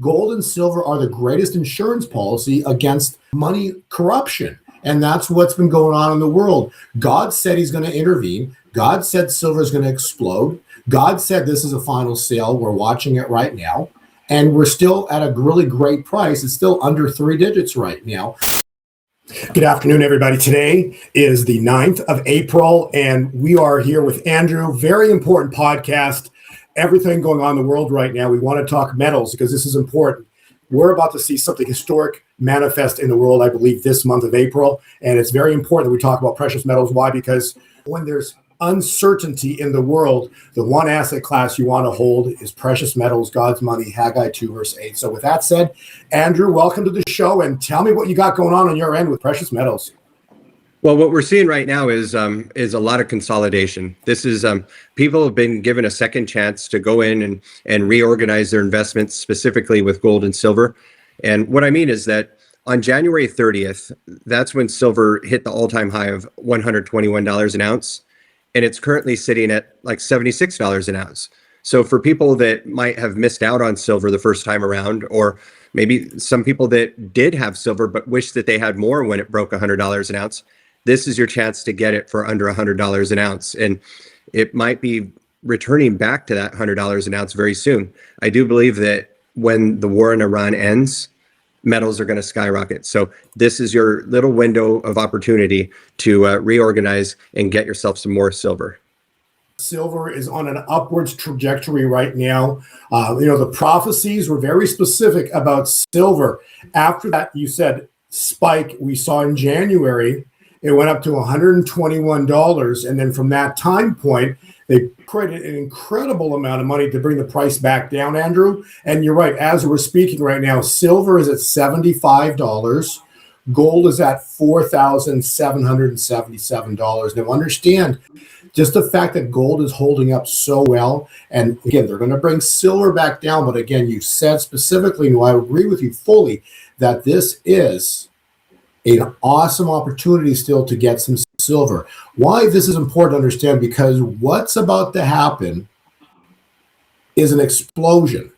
gold and silver are the greatest insurance policy against money corruption. And that's what's been going on in the world. God said he's going to intervene. God said silver is going to explode. God said this is a final sale. We're watching it right now. And we're still at a really great price. It's still under 3 digits right now. Good afternoon, everybody. Today is the 9th of April, and we are here with Andrew. Very important podcast. Everything going on in the world right now. We want to talk metals because this is important. We're about to see something historic manifest in the world, I believe, this month of April. And it's very important that we talk about precious metals. Why? Because when there's uncertainty in the world, the one asset class you want to hold is precious metals, God's money, Haggai 2, verse 8. So with that said, Andrew, welcome to the show, and tell me what you got going on your end with precious metals. Well, what we're seeing right now is a lot of consolidation. This is people have been given a second chance to go in and reorganize their investments, specifically with gold and silver. And what I mean is that on January 30th, that's when silver hit the all-time high of $121 an ounce, and it's currently sitting at like $76 an ounce. So for people that might have missed out on silver the first time around, or maybe some people that did have silver but wish that they had more when it broke $100 an ounce, this is your chance to get it for under $100 an ounce. And it might be returning back to that $100 an ounce very soon. I do believe that when the war in Iran ends, metals are going to skyrocket. So this is your little window of opportunity to reorganize and get yourself some more silver. Silver is on an upwards trajectory right now. The prophecies were very specific about silver. After that, you said spike we saw in January, it went up to $121. And then from that time point, they created an incredible amount of money to bring the price back down, Andrew. And you're right, as we're speaking right now, silver is at $75. Gold is at $4,777. Now understand, just the fact that gold is holding up so well, and again, they're going to bring silver back down. But again, you said specifically, and I agree with you fully, that this is an awesome opportunity still to get some silver. Why this is important to understand, because what's about to happen is an explosion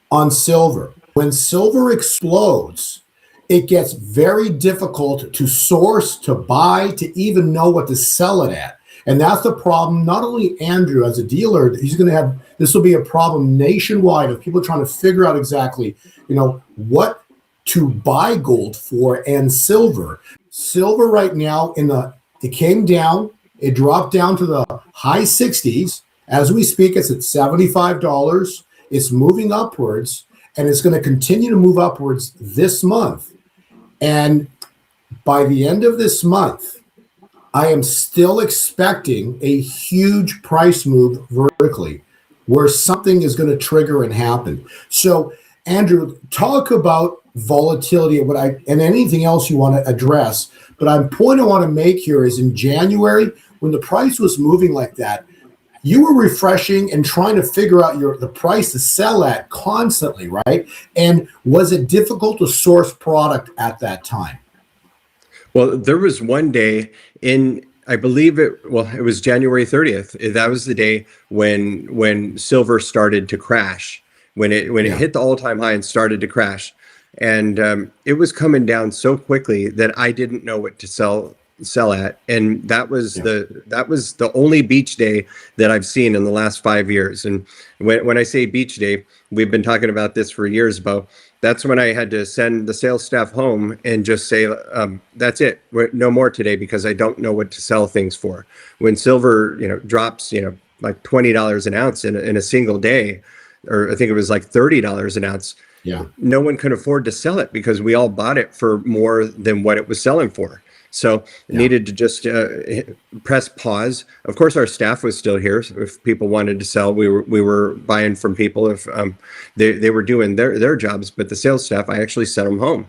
on silver. When silver explodes, it gets very difficult to source, to buy, to even know what to sell it at. And that's the problem. Not only Andrew as a dealer, this will be a problem nationwide of people trying to figure out exactly, what to buy gold for and silver. Silver right now it came down, it dropped down to the high 60s. As we speak, it's at $75. It's moving upwards, and it's going to continue to move upwards this month. And by the end of this month, I am still expecting a huge price move vertically, where something is going to trigger and happen. So, Andrew, talk about volatility and anything else you want to address. But the point I want to make here is in January, when the price was moving like that, you were refreshing and trying to figure out the price to sell at constantly, right? And was it difficult to source product at that time? Well, there was one day I believe it was January 30th. That was the day when silver started to crash, when it hit the all-time high and started to crash. And it was coming down so quickly that I didn't know what to sell at, and that was the only beach day that I've seen in the last 5 years. And when I say beach day, we've been talking about this for years, Bo. That's when I had to send the sales staff home and just say, that's it, no more today, because I don't know what to sell things for. When silver drops like $20 an ounce in a single day, or I think it was like $30 an ounce. Yeah, no one could afford to sell it because we all bought it for more than what it was selling for. So needed to just press pause. Of course, our staff was still here. So if people wanted to sell, we were buying from people if they were doing their jobs. But the sales staff, I actually sent them home.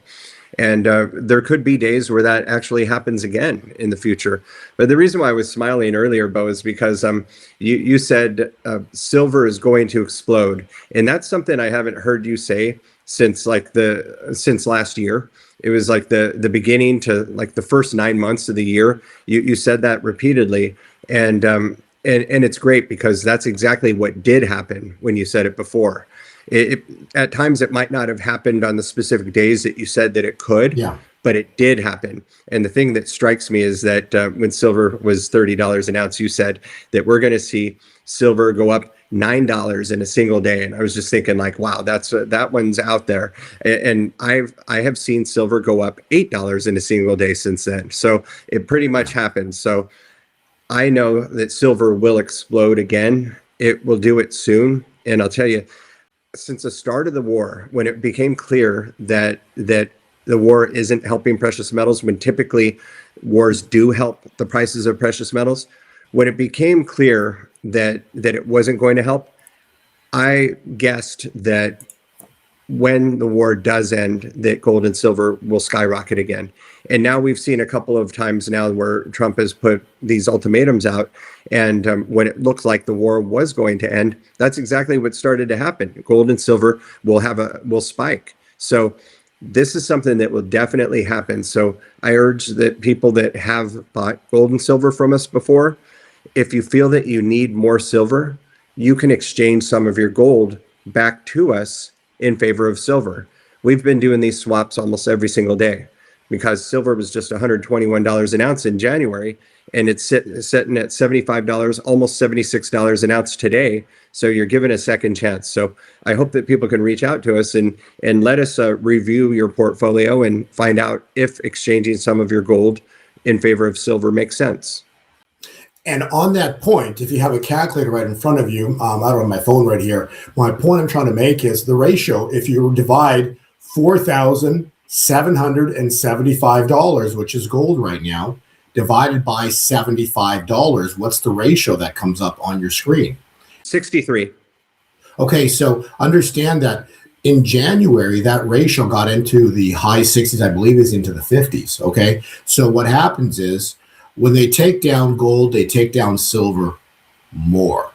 And there could be days where that actually happens again in the future. But the reason why I was smiling earlier, Bo, is because you said silver is going to explode. And that's something I haven't heard you say since last year. It was like the beginning to like the first 9 months of the year. You said that repeatedly. And it's great because that's exactly what did happen when you said it before. At times it might not have happened on the specific days that you said that it could, Yeah. but it did happen. And the thing that strikes me is that when silver was $30 an ounce, you said that we're going to see silver go up $9 in a single day. And I was just thinking, like, wow, that one's out there. And I have seen silver go up $8 in a single day since then. So it pretty much happens. So I know that silver will explode again. It will do it soon. And I'll tell you, since the start of the war, when it became clear that the war isn't helping precious metals, when typically wars do help the prices of precious metals, when it became clear that it wasn't going to help, I guessed that when the war does end, that gold and silver will skyrocket again. And now we've seen a couple of times now where Trump has put these ultimatums out, and when it looked like the war was going to end, that's exactly what started to happen. Gold and silver will spike. So this is something that will definitely happen. So I urge that people that have bought gold and silver from us before, if you feel that you need more silver, you can exchange some of your gold back to us in favor of silver. We've been doing these swaps almost every single day because silver was just $121 an ounce in January, and it's sitting at $75, almost $76 an ounce today. So you're given a second chance. So I hope that people can reach out to us and let us review your portfolio and find out if exchanging some of your gold in favor of silver makes sense. And on that point, if you have a calculator right in front of you, I don't have my phone right here. My point I'm trying to make is the ratio. If you divide $4,775, which is gold right now, divided by $75, what's the ratio that comes up on your screen? 63. Okay, so understand that in January, that ratio got into the high 60s, I believe is into the 50s. Okay, so what happens is, when they take down gold, they take down silver more.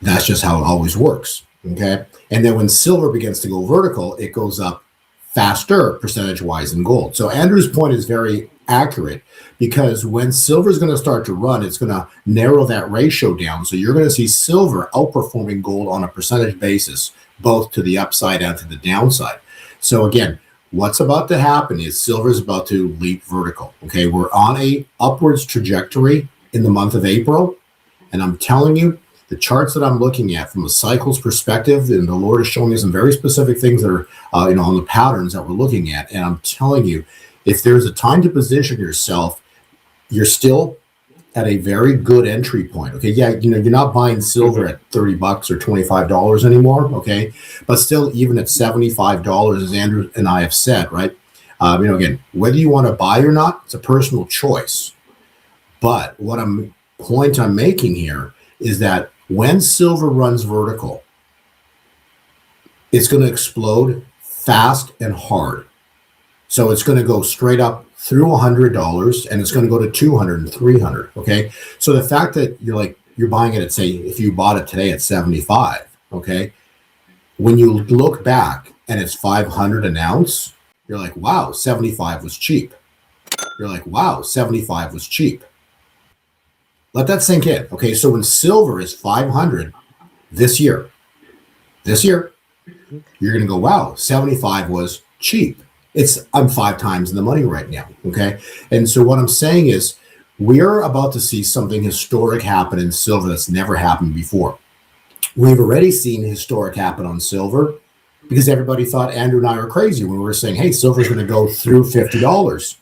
That's just how it always works. Okay. And then when silver begins to go vertical, it goes up faster percentage wise than gold. So Andrew's point is very accurate because when silver is going to start to run, it's going to narrow that ratio down. So you're going to see silver outperforming gold on a percentage basis, both to the upside and to the downside. So again, what's about to happen is silver is about to leap vertical. Okay, we're on a upwards trajectory in the month of April, and I'm telling you, the charts that I'm looking at from a cycles perspective, and the Lord is showing me some very specific things that are, on the patterns that we're looking at. And I'm telling you, if there's a time to position yourself, you're still at a very good entry point. Okay, yeah, you're not buying silver at $30 or $25 anymore. Okay, but still, even at $75, as Andrew and I have said, right? Again, whether you want to buy or not, it's a personal choice. But point I'm making here is that when silver runs vertical, it's going to explode fast and hard. So it's going to go straight up through $100, and it's going to go to 200 and 300. Okay. So the fact that you're buying it at, say, if you bought it today at 75, okay, when you look back and it's 500 an ounce, you're like, wow, 75 was cheap. You're like, wow, 75 was cheap. Let that sink in. Okay. So when silver is 500 this year, you're going to go, wow, 75 was cheap. I'm 5 times in the money right now. Okay. And so what I'm saying is we're about to see something historic happen in silver that's never happened before. We've already seen historic happen on silver because everybody thought Andrew and I were crazy when we were saying, hey, silver's going to go through $50.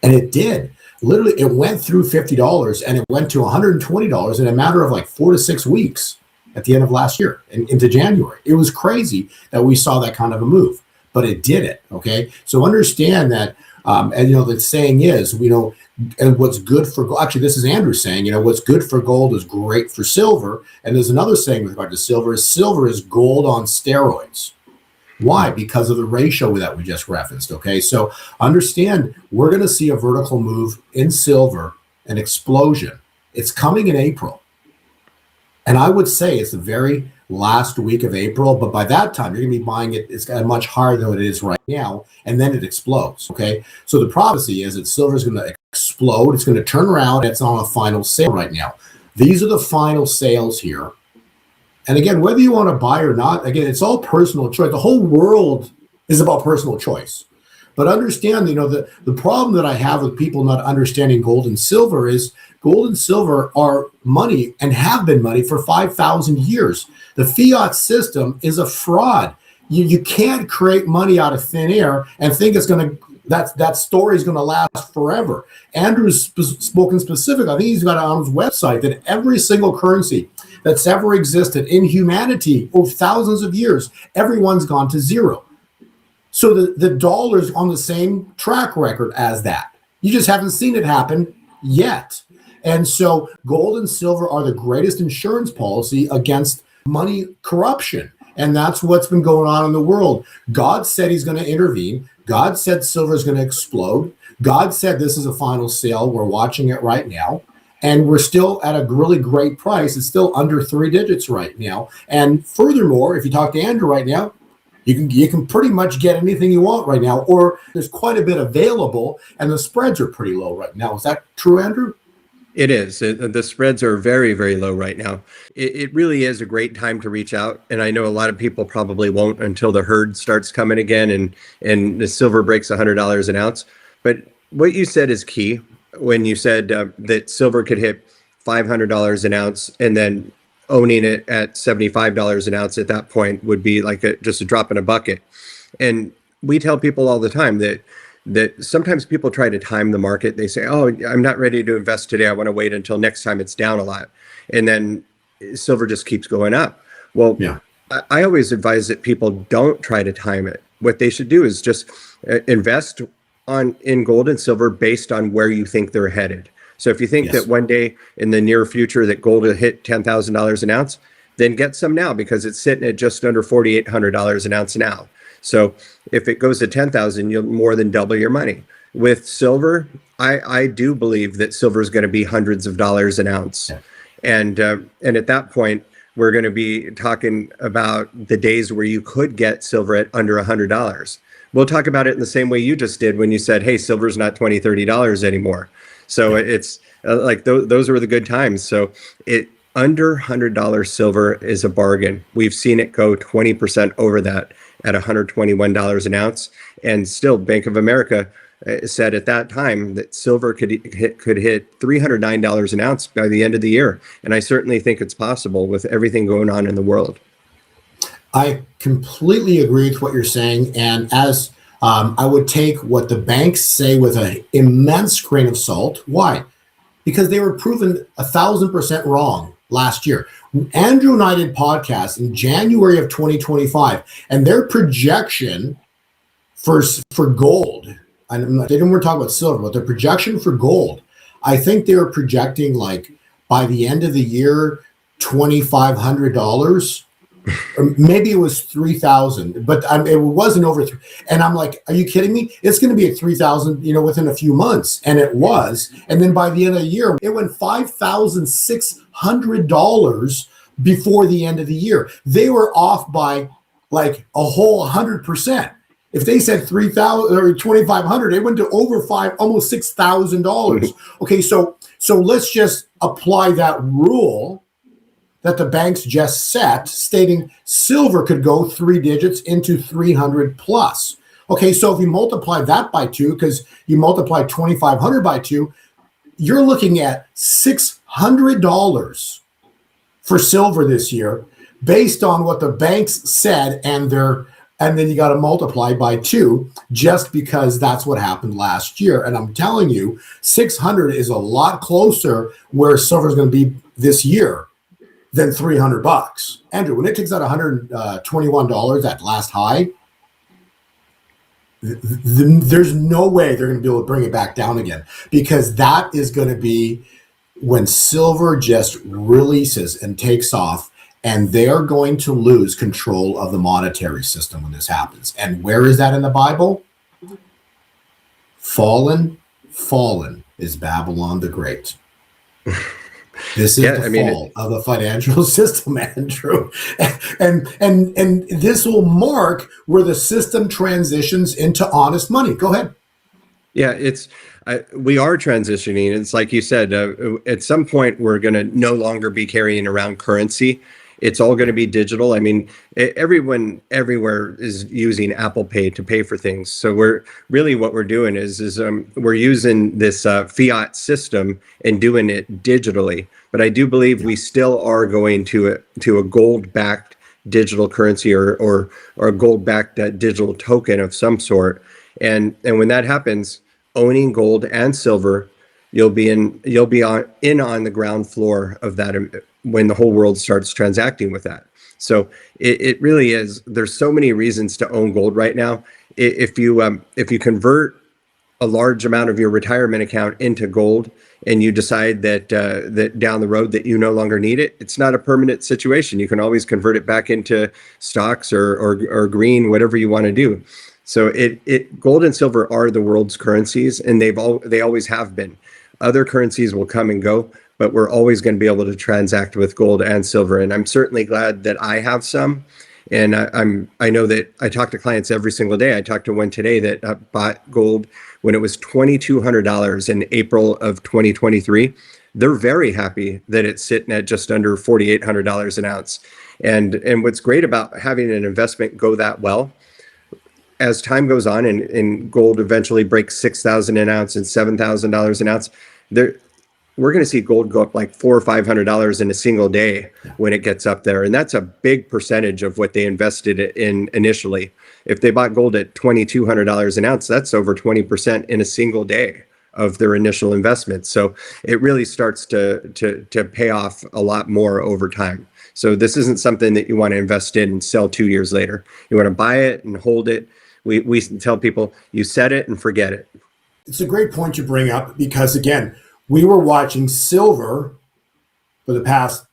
And it did. Literally, it went through $50 and it went to $120 in a matter of like 4 to 6 weeks at the end of last year and into January. It was crazy that we saw that kind of a move. But it did it. Okay. So understand that, the saying is, and what's good for gold, actually, this is Andrew saying, what's good for gold is great for silver. And there's another saying with regard to silver is gold on steroids. Why? Because of the ratio that we just referenced. Okay. So understand, we're going to see a vertical move in silver, an explosion. It's coming in April. And I would say it's the very last week of April, but by that time you're going to be buying it. It's got much higher than it is right now, and then it explodes. Okay, so the prophecy is that silver is going to explode. It's going to turn around. It's on a final sale right now. These are the final sales here And again, whether you want to buy or not, again, it's all personal choice. The whole world is about personal choice. But understand, the problem that I have with people not understanding gold and silver is gold and silver are money and have been money for 5,000 years. The fiat system is a fraud. You can't create money out of thin air and think it's going to, that story is going to last forever. Andrew's spoken specifically. I think he's got it on his website that every single currency that's ever existed in humanity over thousands of years, everyone's gone to zero. So the dollar's on the same track record as that. You just haven't seen it happen yet. And so gold and silver are the greatest insurance policy against money corruption. And that's what's been going on in the world. God said he's going to intervene. God said silver is going to explode. God said this is a final sale. We're watching it right now. And we're still at a really great price. It's still under 3 digits right now. And furthermore, if you talk to Andrew right now, you can pretty much get anything you want right now, or there's quite a bit available, and the spreads are pretty low right now. Is that true, Andrew? It is. The spreads are very, very low right now. It really is a great time to reach out. And I know a lot of people probably won't until the herd starts coming again and the silver breaks $100 an ounce. But what you said is key when you said that silver could hit $500 an ounce, and then owning it at $75 an ounce at that point would be like just a drop in a bucket. And we tell people all the time that sometimes people try to time the market. They say, oh, I'm not ready to invest today. I want to wait until next time it's down a lot. And then silver just keeps going up. Well, yeah. I always advise that people don't try to time it. What they should do is just invest in gold and silver based on where you think they're headed. So if you think that one day in the near future that gold will hit $10,000 an ounce, then get some now, because it's sitting at just under $4,800 an ounce now. So if it goes to 10,000, you'll more than double your money. With silver, I do believe that silver is going to be hundreds of dollars an ounce. Yeah. And at that point, we're going to be talking about the days where you could get silver at under $100. We'll talk about it in the same way you just did when you said, hey, silver's not $20, $30 anymore. So it's like those were the good times. So under $100 silver is a bargain. We've seen it go 20% over that at $121 an ounce. And still, Bank of America said at that time that silver could hit $309 an ounce by the end of the year. And I certainly think it's possible with everything going on in the world. I completely agree with what you're saying. And as I would take what the banks say with an immense grain of salt. Why? Because they were proven 1,000% wrong last year. Andrew and I did podcasts in January of 2025, and their projection for gold, and they didn't want to talk about silver, but their projection for gold, I think they were projecting like by the end of the year, $2,500. Or maybe it was 3,000, but it wasn't over. And I'm like, are you kidding me? It's going to be at 3,000, within a few months. And it was. And then by the end of the year, it went $5,600 before the end of the year. They were off by like a whole 100%. If they said 3,000 or 2,500, it went to over almost $6,000. Okay, so let's just apply that rule that the banks just set, stating silver could go 3 digits into 300 plus. Okay, so if you multiply that by 2, because you multiply 2,500 by 2, you're looking at $600 for silver this year, based on what the banks said, and then you got to multiply by 2, just because that's what happened last year. And I'm telling you, 600 is a lot closer where silver is going to be this year than $300. Andrew, when it takes out $121, that last high, there's no way they're going to be able to bring it back down again, because that is going to be when silver just releases and takes off, and they're going to lose control of the monetary system when this happens. And where is that in the Bible? Fallen is Babylon the Great. This is the fall of the financial system, Andrew. And this will mark where the system transitions into honest money. Go ahead. Yeah, we are transitioning. It's like you said, at some point, we're going to no longer be carrying around currency. It's all going to be digital. I mean, everyone everywhere is using Apple Pay to pay for things. So what we're doing is we're using this fiat system and doing it digitally. But I do believe we still are going to a gold-backed digital currency or a gold-backed digital token of some sort. And when that happens, owning gold and silver, you'll be on the ground floor of that when the whole world starts transacting with that. So it really is. There's so many reasons to own gold right now. If you convert a large amount of your retirement account into gold and you decide that down the road that you no longer need it, it's not a permanent situation. You can always convert it back into stocks or green, whatever you want to do. So gold and silver are the world's currencies, and they always have been. Other currencies will come and go, but we're always going to be able to transact with gold and silver. And I'm certainly glad that I have some. And I know that I talk to clients every single day. I talked to one today that bought gold when it was $2,200 in April of 2023. They're very happy that it's sitting at just under $4,800 an ounce. And what's great about having an investment go that well, as time goes on and gold eventually breaks 6,000 an ounce and $7,000 an ounce, we're going to see gold go up like $400 or $500 in a single day when it gets up there. And that's a big percentage of what they invested in initially. If they bought gold at $2,200 an ounce, that's over 20% in a single day of their initial investment. So it really starts to pay off a lot more over time. So this isn't something that you want to invest in and sell 2 years later. You want to buy it and hold it. We tell people, you set it and forget it. It's a great point you bring up because, again, we were watching silver for the past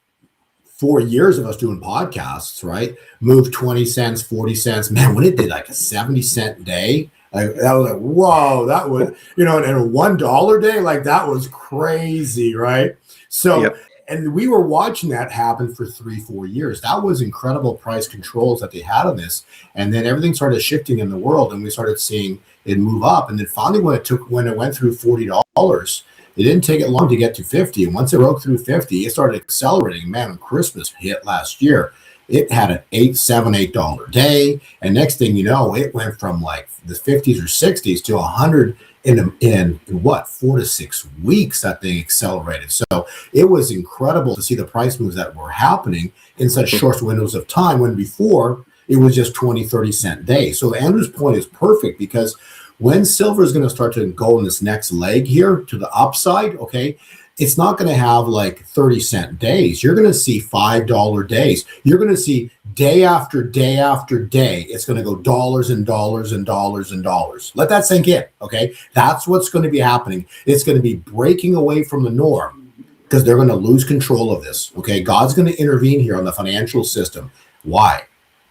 4 years of us doing podcasts, right? Move 20 cents, 40 cents. Man, when it did like a 70-cent day, that was like, whoa, that was, and a $1 day, like that was crazy, right? So, yep. And we were watching that happen for 3-4 years. That was incredible price controls that they had on this. And then everything started shifting in the world and we started seeing it move up. And then finally when it went through $40, it didn't take it long to get to 50. And once it broke through 50, it started accelerating. Man, when Christmas hit last year, it had an $8 day. And next thing you know, it went from like the 50s or 60s to 100 in what, 4 to 6 weeks. That thing accelerated. So it was incredible to see the price moves that were happening in such short windows of time, when before it was just 20-30 cent days. So Andrew's point is perfect, because when silver is going to start to go in this next leg here to the upside, okay, it's not going to have like 30-cent days. You're going to see $5 days. You're going to see day after day after day. It's going to go dollars and dollars and dollars and dollars. Let that sink in, okay? That's what's going to be happening. It's going to be breaking away from the norm because they're going to lose control of this, okay? God's going to intervene here on the financial system. Why?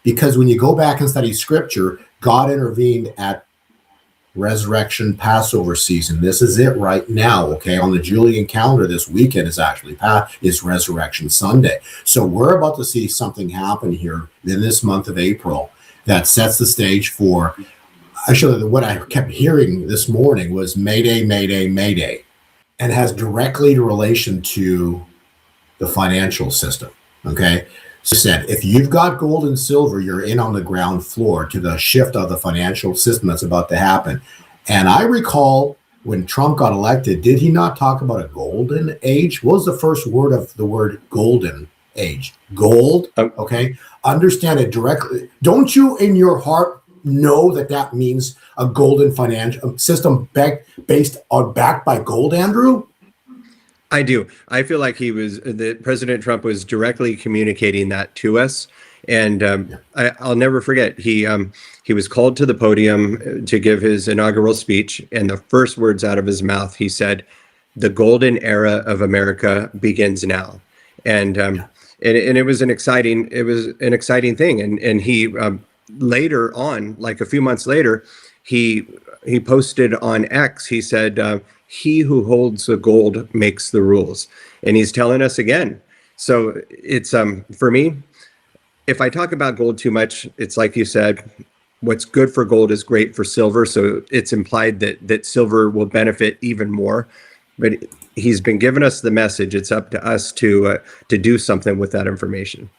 Because when you go back and study scripture, God intervened at Resurrection Passover season. This is it right now, okay? On the Julian calendar, this weekend is actually is Resurrection Sunday. So we're about to see something happen here in this month of April that sets the stage for, actually what I kept hearing this morning was Mayday, Mayday, Mayday, and has directly relation to the financial system, okay? So said, if you've got gold and silver, you're in on the ground floor to the shift of the financial system that's about to happen. And I recall when Trump got elected, did he not talk about a golden age? What was the first word of the word golden age? Gold, okay? Understand it directly. Don't you in your heart know that means a golden financial system backed by gold, Andrew? I do. I feel like President Trump was directly communicating that to us. And I'll never forget, he was called to the podium to give his inaugural speech. And the first words out of his mouth, he said, "The golden era of America begins now." And it was an exciting thing. And he later on, like a few months later, he posted on X, he said, "He who holds the gold makes the rules." And he's telling us again. So it's for me, if I talk about gold too much, it's like you said, what's good for gold is great for silver. So it's implied that silver will benefit even more. But he's been giving us the message. It's up to us to do something with that information.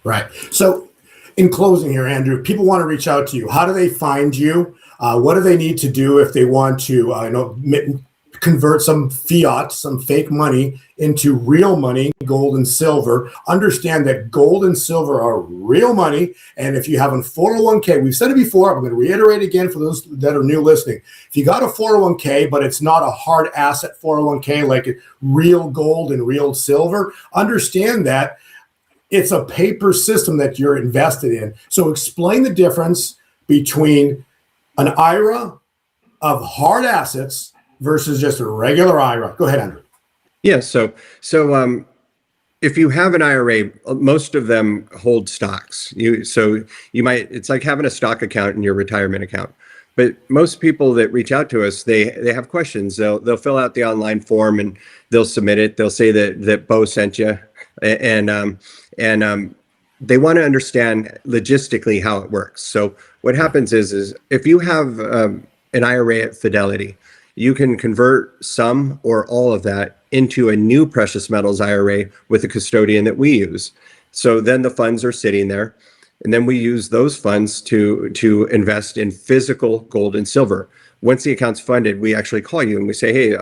Right. So, in closing here, Andrew, people want to reach out to you. How do they find you? What do they need to do if they want to, convert some fiat, some fake money into real money, gold and silver? Understand that gold and silver are real money. And if you have a 401k, we've said it before, I'm going to reiterate again for those that are new listening. If you got a 401k, but it's not a hard asset 401k like real gold and real silver, understand that it's a paper system that you're invested in. So explain the difference between an IRA of hard assets versus just a regular IRA. Go ahead, Andrew. Yeah. So if you have an IRA, most of them hold stocks. It's like having a stock account in your retirement account. But most people that reach out to us, they have questions. They'll fill out the online form and they'll submit it. They'll say that Bo sent you, and they want to understand logistically how it works. So what happens is if you have an IRA at Fidelity, you can convert some or all of that into a new precious metals IRA with a custodian that we use. So then the funds are sitting there, and then we use those funds to invest in physical gold and silver. Once the account's funded, we actually call you and we say, hey,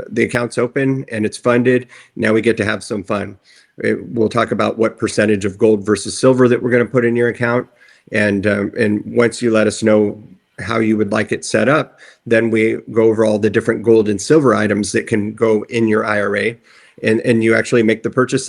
the account's open and it's funded. Now we get to have some fun. We'll talk about what percentage of gold versus silver that we're going to put in your account. And once you let us know how you would like it set up, then we go over all the different gold and silver items that can go in your IRA, and you actually make the purchase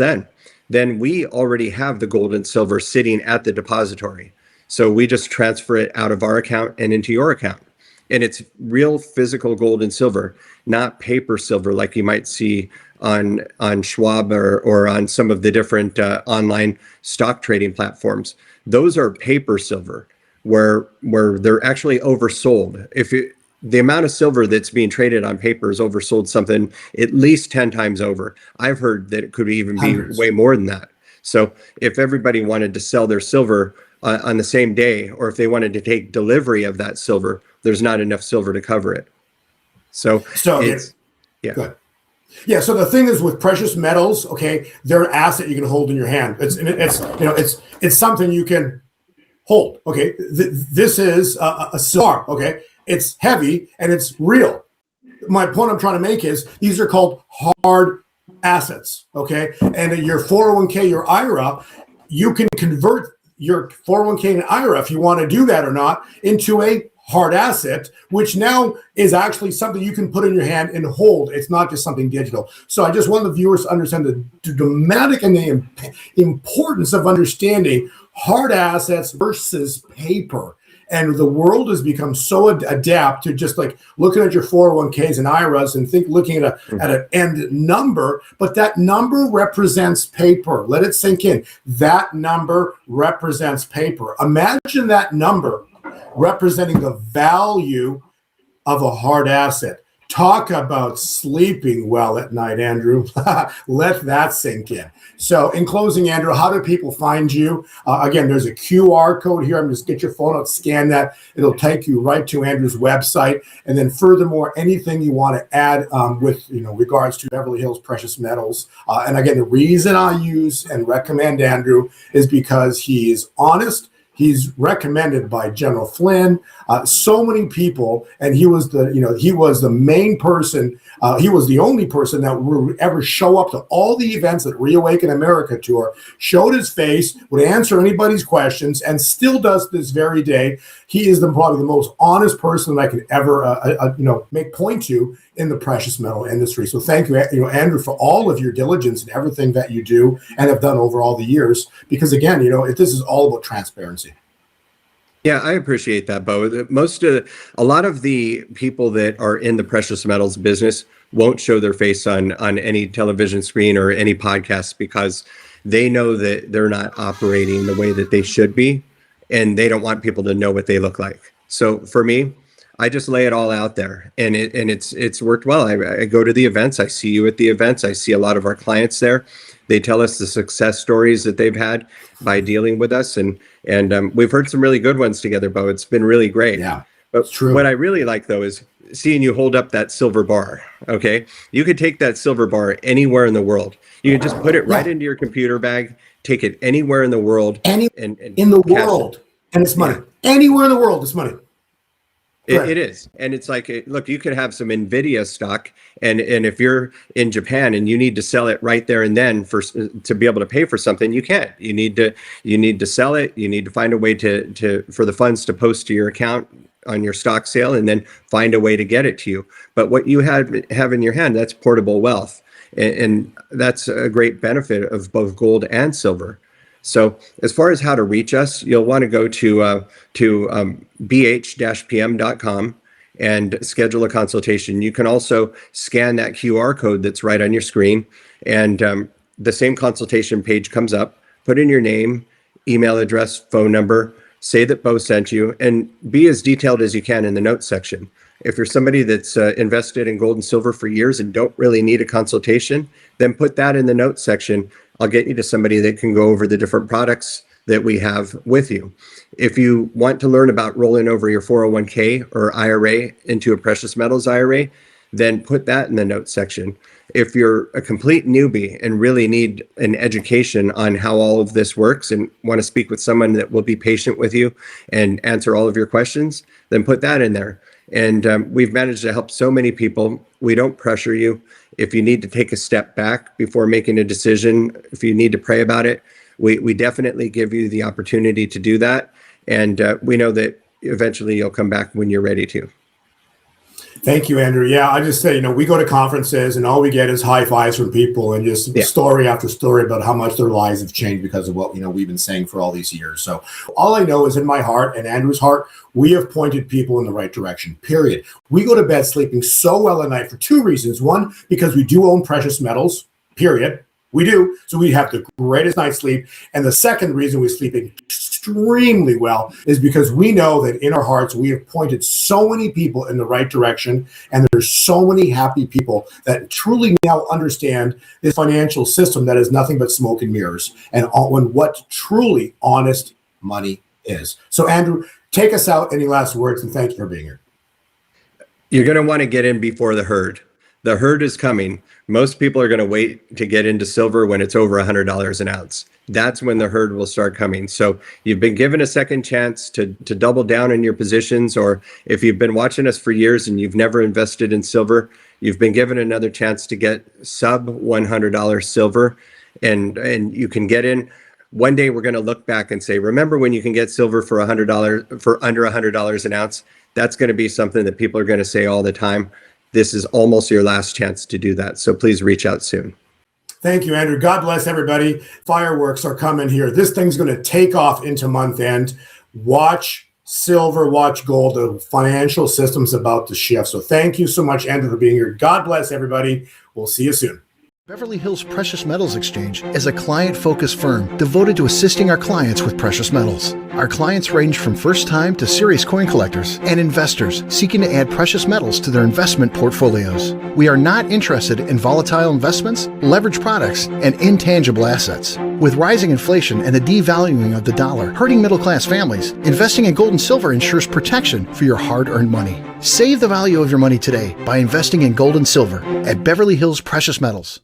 then we already have the gold and silver sitting at the depository. So we just transfer it out of our account and into your account. And it's real physical gold and silver, not paper silver like you might see on Schwab or on some of the different online stock trading platforms. Those are paper silver where they're actually oversold. The amount of silver that's being traded on paper is oversold something at least 10 times over. I've heard that it could even be way more than that. So if everybody wanted to sell their silver on the same day, or if they wanted to take delivery of that silver, there's not enough silver to cover it. So it's, yeah. Good. Yeah. So the thing is with precious metals, okay, they're an asset you can hold in your hand. It's something you can hold. Okay. This is a silver. Okay. It's heavy and it's real. My point I'm trying to make is these are called hard assets. Okay. And your 401k, your IRA, you can convert your 401k and IRA, if you want to do that or not, into a hard asset, which now is actually something you can put in your hand and hold. It's not just something digital. So I just want the viewers to understand the dramatic and the importance of understanding hard assets versus paper. And the world has become so adept to just like looking at your 401ks and IRAs and looking at an end number, but that number represents paper. Let it sink in. That number represents paper. Imagine that number representing the value of a hard asset. Talk about sleeping well at night, Andrew. Let that sink in. So in closing, Andrew, how do people find you? Again, there's a QR code here. I'm just get your phone out, scan that. It'll take you right to Andrew's website. And then furthermore, anything you want to add with regards to Beverly Hills Precious Metals. And again, the reason I use and recommend Andrew is because he is honest. He's recommended by General Flynn, so many people, and he was the main person. He was the only person that would ever show up to all the events at Reawaken America Tour, showed his face, would answer anybody's questions, and still does this very day. He is probably the most honest person that I could ever, make point to in the precious metal industry. So thank you, Andrew, for all of your diligence and everything that you do and have done over all the years. Because again, this is all about transparency. Yeah, I appreciate that, Bo. A lot of the people that are in the precious metals business won't show their face on any television screen or any podcast because they know that they're not operating the way that they should be, and they don't want people to know what they look like. So for me, I just lay it all out there, and it's worked well. I go to the events. I see you at the events. I see a lot of our clients there. They tell us the success stories that they've had by dealing with us, and we've heard some really good ones together, Bo. It's been really great. Yeah, but true. What I really like though is seeing you hold up that silver bar. Okay. You could take that silver bar anywhere in the world. You could just put it right into your computer bag, take it anywhere in the world. And and in the cash world. it. And it's money. Yeah. Anywhere in the world, it's money. It is. And it's like, look, you could have some NVIDIA stock. And if you're in Japan and you need to sell it right there and then to be able to pay for something, you can't. You need to sell it. You need to find a way for the funds to post to your account on your stock sale, and then find a way to get it to you. But what you have in your hand, that's portable wealth. And that's a great benefit of both gold and silver. So as far as how to reach us, you'll want to go to bh-pm.com and schedule a consultation. You can also scan that QR code that's right on your screen, and the same consultation page comes up. Put in your name, email address, phone number, say that Bo sent you, and be as detailed as you can in the notes section. If you're somebody that's invested in gold and silver for years and don't really need a consultation, then put that in the notes section. I'll get you to somebody that can go over the different products that we have with you. If you want to learn about rolling over your 401k or IRA into a precious metals IRA, then put that in the notes section. If you're a complete newbie and really need an education on how all of this works and want to speak with someone that will be patient with you and answer all of your questions, then put that in there. And we've managed to help so many people. We don't pressure you. If you need to take a step back before making a decision, if you need to pray about it, we definitely give you the opportunity to do that. And we know that eventually you'll come back when you're ready to. Thank you, Andrew. Yeah, I just say, we go to conferences and all we get is high fives from people and just story after story about how much their lives have changed because of what, we've been saying for all these years. So all I know is in my heart and Andrew's heart, we have pointed people in the right direction, period. We go to bed sleeping so well at night for two reasons. One, because we do own precious metals, period. We do. So we have the greatest night's sleep. And the second reason we sleep extremely well is because we know that in our hearts, we have pointed so many people in the right direction. And there's so many happy people that truly now understand this financial system that is nothing but smoke and mirrors and what truly honest money is. So Andrew, take us out. Any last words? And thank you for being here. You're going to want to get in before the herd. The herd is coming. Most people are going to wait to get into silver when it's over $100 an ounce. That's when the herd will start coming. So you've been given a second chance to double down in your positions, or if you've been watching us for years and you've never invested in silver, you've been given another chance to get sub $100 silver, and you can get in. One day we're going to look back and say, remember when you can get silver for $100 for under $100 an ounce? That's going to be something that people are going to say all the time. This is almost your last chance to do that. So please reach out soon. Thank you, Andrew. God bless everybody. Fireworks are coming here. This thing's going to take off into month end. Watch silver, watch gold. The financial system's about to shift. So thank you so much, Andrew, for being here. God bless everybody. We'll see you soon. Beverly Hills Precious Metals Exchange is a client-focused firm devoted to assisting our clients with precious metals. Our clients range from first-time to serious coin collectors and investors seeking to add precious metals to their investment portfolios. We are not interested in volatile investments, leveraged products, and intangible assets. With rising inflation and the devaluing of the dollar hurting middle-class families, investing in gold and silver ensures protection for your hard-earned money. Save the value of your money today by investing in gold and silver at Beverly Hills Precious Metals.